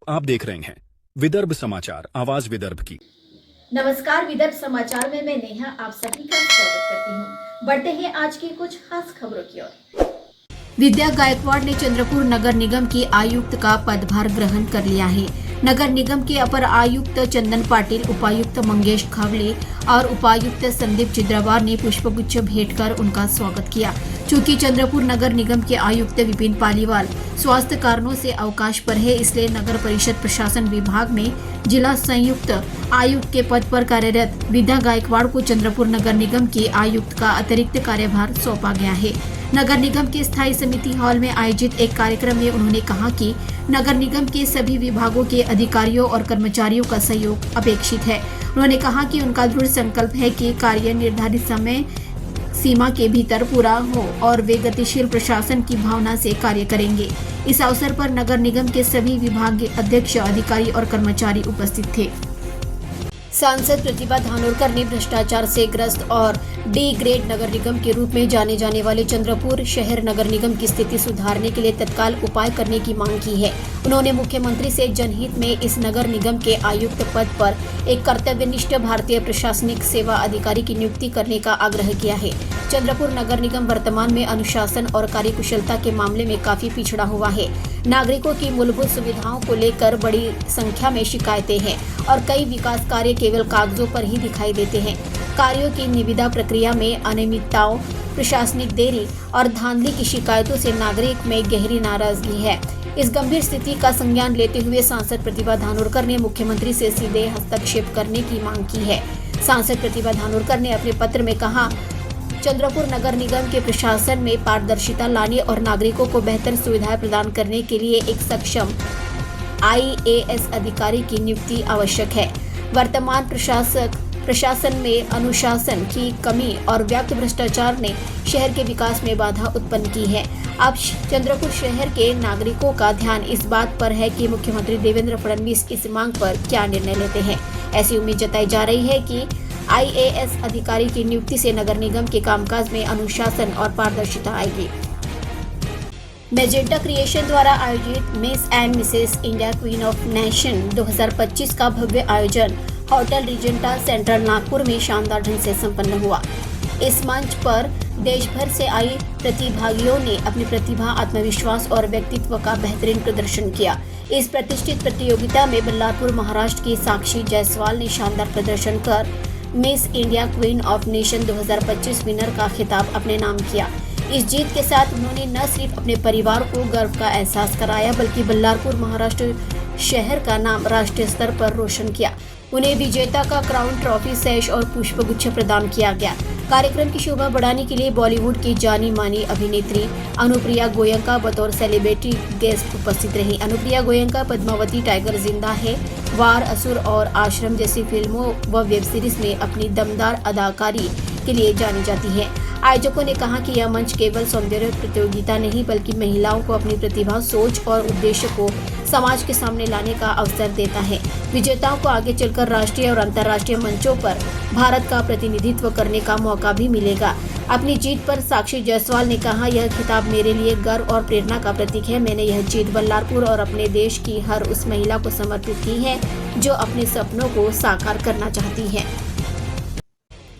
आप देख रहे हैं विदर्भ समाचार, आवाज विदर्भ की। नमस्कार, विदर्भ समाचार में मैं नेहा आप सभी का स्वागत करती हूँ। बढ़ते हैं आज की कुछ खास खबरों की ओर। विद्या गायकवाड़ ने चंद्रपुर नगर निगम की आयुक्त का पदभार ग्रहण कर लिया है। नगर निगम के अपर आयुक्त चंदन पाटिल, उपायुक्त मंगेश खावले और उपायुक्त संदीप चिद्रावार ने पुष्पगुच्छ भेंट कर उनका स्वागत किया। चूंकि चंद्रपुर नगर निगम के आयुक्त विपिन पालीवाल स्वास्थ्य कारणों से अवकाश पर है, इसलिए नगर परिषद प्रशासन विभाग में जिला संयुक्त आयुक्त के पद पर कार्यरत विद्या गायकवाड़ को चंद्रपुर नगर निगम के आयुक्त का अतिरिक्त कार्यभार सौंपा गया है। नगर निगम के स्थायी समिति हॉल में आयोजित एक कार्यक्रम में उन्होंने कहा कि नगर निगम के सभी विभागों के अधिकारियों और कर्मचारियों का सहयोग अपेक्षित है। उन्होंने कहा कि उनका दृढ़ संकल्प है कि कार्य निर्धारित समय सीमा के भीतर पूरा हो और वे गतिशील प्रशासन की भावना से कार्य करेंगे। इस अवसर पर नगर निगम के सभी विभाग अध्यक्ष, अधिकारी और कर्मचारी उपस्थित थे। सांसद प्रतिभा धानोरकर ने भ्रष्टाचार से ग्रस्त और डी ग्रेड नगर निगम के रूप में जाने जाने वाले चंद्रपुर शहर नगर निगम की स्थिति सुधारने के लिए तत्काल उपाय करने की मांग की है। उन्होंने मुख्यमंत्री से जनहित में इस नगर निगम के आयुक्त पद पर एक कर्तव्यनिष्ठ भारतीय प्रशासनिक सेवा अधिकारी की नियुक्ति करने का आग्रह किया है। चंद्रपुर नगर निगम वर्तमान में अनुशासन और कार्यकुशलता के मामले में काफी पिछड़ा हुआ है। नागरिकों की मूलभूत सुविधाओं को लेकर बड़ी संख्या में शिकायतें हैं और कई विकास कार्य केवल कागजों पर ही दिखाई देते हैं। कार्यों की निविदा प्रक्रिया में अनियमितताओं, प्रशासनिक देरी और धांधली की शिकायतों से नागरिक में गहरी नाराजगी है। इस गंभीर स्थिति का संज्ञान लेते हुए सांसद प्रतिभा धानोरकर ने मुख्यमंत्री से सीधे हस्तक्षेप करने की मांग की है। सांसद प्रतिभा धानोरकर ने अपने पत्र में कहा, चंद्रपुर नगर निगम के प्रशासन में पारदर्शिता लाने और नागरिकों को बेहतर सुविधाएं प्रदान करने के लिए एक सक्षम IAS अधिकारी की नियुक्ति आवश्यक है। वर्तमान प्रशासन में अनुशासन की कमी और व्याप्त भ्रष्टाचार ने शहर के विकास में बाधा उत्पन्न की है। अब चंद्रपुर शहर के नागरिकों का ध्यान इस बात पर है कि मुख्यमंत्री देवेंद्र फडणवीस इस मांग पर क्या निर्णय लेते हैं। ऐसी उम्मीद जताई जा रही है कि IAS अधिकारी की नियुक्ति से नगर निगम के कामकाज में अनुशासन और पारदर्शिता आएगी। मैजेंटा क्रिएशन द्वारा आयोजित miss and Mrs India queen of nation 2025 का भव्य आयोजन होटल रिजेंटा सेंट्रल नागपुर में शानदार ढंग से संपन्न हुआ। इस मंच पर देश भर से आई प्रतिभागियों ने अपनी प्रतिभा, आत्मविश्वास और व्यक्तित्व का बेहतरीन प्रदर्शन किया। इस प्रतिष्ठित प्रतियोगिता में बल्लारपुर महाराष्ट्र की साक्षी जायसवाल ने शानदार प्रदर्शन कर miss India queen of nation 2025 winner का खिताब अपने नाम किया। इस जीत के साथ उन्होंने न सिर्फ अपने परिवार को गर्व का एहसास कराया, बल्कि बल्लारपुर महाराष्ट्र शहर का नाम राष्ट्रीय स्तर पर रोशन किया। उन्हें विजेता का क्राउन, ट्रॉफी, सैश और पुष्पगुच्छ प्रदान किया गया। कार्यक्रम की शोभा बढ़ाने के लिए बॉलीवुड की जानी मानी अभिनेत्री अनुप्रिया गोयंका बतौर सेलिब्रिटी गेस्ट उपस्थित रही। अनुप्रिया गोयंका पद्मावती, टाइगर जिंदा है, वार, असुर और आश्रम जैसी फिल्मों व वेब सीरीज में अपनी दमदार अदाकारी के लिए जानी जाती है। आयोजकों ने कहा कि यह मंच केवल सौंदर्य प्रतियोगिता नहीं, बल्कि महिलाओं को अपनी प्रतिभा, सोच और उद्देश्य को समाज के सामने लाने का अवसर देता है। विजेताओं को आगे चलकर राष्ट्रीय और अंतर्राष्ट्रीय मंचों पर भारत का प्रतिनिधित्व करने का मौका भी मिलेगा। अपनी जीत पर साक्षी जायसवाल ने कहा, यह खिताब मेरे लिए गर्व और प्रेरणा का प्रतीक है। मैंने यह जीत बल्लारपुर और अपने देश की हर उस महिला को समर्पित की है जो अपने सपनों को साकार करना चाहती है।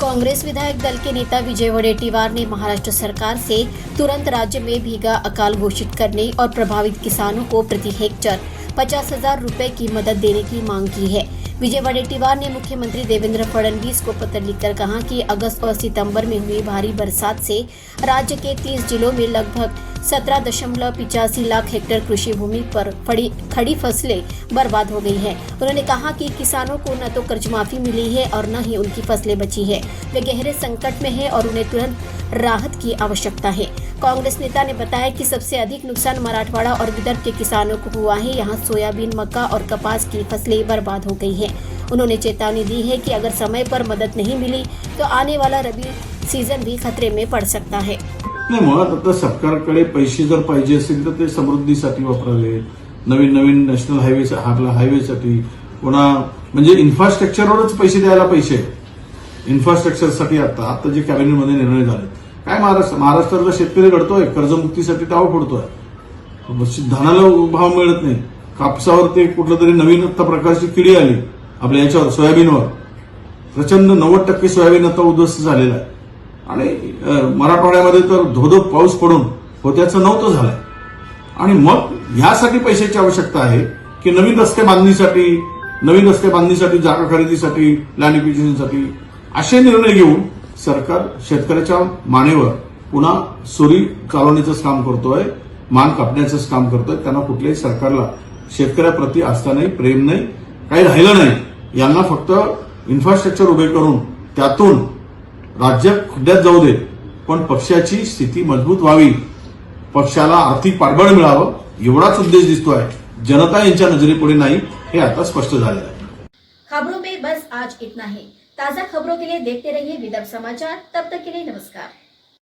कांग्रेस विधायक दल के नेता विजय वडेट्टीवार ने महाराष्ट्र सरकार से तुरंत राज्य में भीगा अकाल घोषित करने और प्रभावित किसानों को प्रति हेक्टेयर 50,000 रुपए की मदद देने की मांग की है। विजय वडेट्टीवार ने मुख्यमंत्री देवेंद्र फडणवीस को पत्र लिखकर कहा कि अगस्त और सितंबर में हुई भारी बरसात से राज्य के 30 जिलों में लगभग 17.85 लाख हेक्टेयर कृषि भूमि पर खड़ी फसलें बर्बाद हो गई हैं। उन्होंने कहा कि किसानों को न तो कर्ज माफी मिली है और न ही उनकी फसलें बची है। वे गहरे संकट में हैं और उन्हें तुरंत राहत की आवश्यकता है। कांग्रेस नेता ने बताया कि सबसे अधिक नुकसान मराठवाड़ा और विदर्भ के किसानों को हुआ है। यहाँ सोयाबीन, मक्का और कपास की फसलें बर्बाद हो गई है। उन्होंने चेतावनी दी है कि अगर समय पर मदद नहीं मिली तो आने वाला रबी सीजन भी खतरे में पड़ सकता है। नाही, मुळात आता सरकारकडे पैसे जर पाहिजे असेल तर ते समृद्धीसाठी वापरावे, नवीन नवीन नॅशनल हायवे, आपला हायवेसाठी, पुन्हा म्हणजे इन्फ्रास्ट्रक्चरवरच पैसे द्यायला पैसे, इन्फ्रास्ट्रक्चरसाठी आता जे कॅबिनेटमध्ये निर्णय झाले, काय महाराष्ट्रातला शेतकरी रडतोय, कर्जमुक्तीसाठी टाळ फोडतोय, धानाला भाव मिळत नाही, कापसावर ते कुठलं तरी नवीन आता प्रकारची किडी आली आपल्या याच्यावर सोयाबीनवर. प्रचंड 90% सोयाबीन आता उद्ध्वस्त झालेलं आहे आणि मराठवाड्यामध्ये तर धोधो पाऊस पडून होत्याचं नव्हतं झालंय. आणि मग यासाठी पैशाची आवश्यकता आहे की नवीन रस्ते बांधणीसाठी जागा खरेदीसाठी लँड एक्विजिशनसाठी असे निर्णय घेऊन सरकार शेतकऱ्याच्या मानेवर पुन्हा सुरी चालवण्याचंच काम करतोय, मान कापण्याचंच काम करतोय. त्यांना कुठल्याही सरकारला शेतकऱ्याप्रती आस्था नाही, प्रेम नाही, काही राहिलं नाही. यांना फक्त इन्फ्रास्ट्रक्चर उभे करून त्यातून राज्य खड्ड्यात जाऊ दे, पण पक्षाची स्थिती मजबूत व्हावी, पक्षाला आर्थिक पाठबळ मिळावं एवढाच उद्देश दिसतोय. जनता यांच्या नजरेपुढे नाही, हे आता स्पष्ट झालेलं आहे. खबरों में बस आज इतना ही. ताजा खबरों के लिए देखते रहिए विदर्भ समाचार. तब तक के लिए नमस्कार.